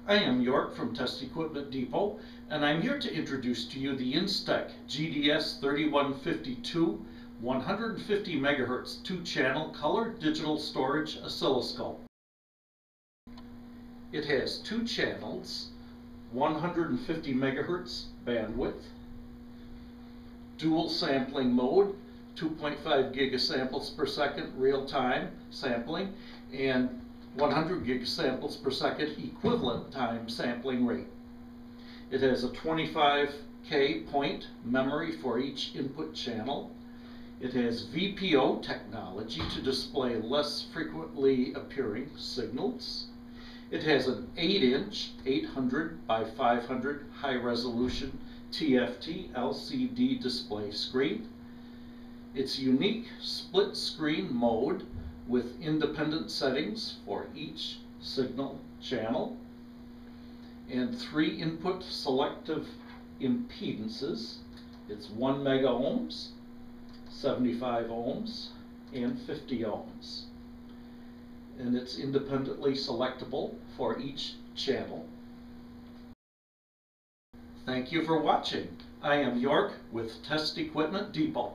I am York from Test Equipment Depot, and I'm here to introduce to you the Instek GDS-3152 150 MHz 2-channel color digital storage oscilloscope. It has 2 channels, 150 MHz bandwidth, dual sampling mode, 2.5 gigasamples per second real-time sampling, and 100 gigasamples per second equivalent time sampling rate. It has a 25K point memory for each input channel. It has VPO technology to display less frequently appearing signals. It has an 8-inch 800 by 500 high-resolution TFT LCD display screen. Its unique split-screen mode with independent settings for each signal channel, and 3 input selective impedances. It's 1 mega ohms, 75 ohms, and 50 ohms. And it's independently selectable for each channel. Thank you for watching. I am York with Test Equipment Depot.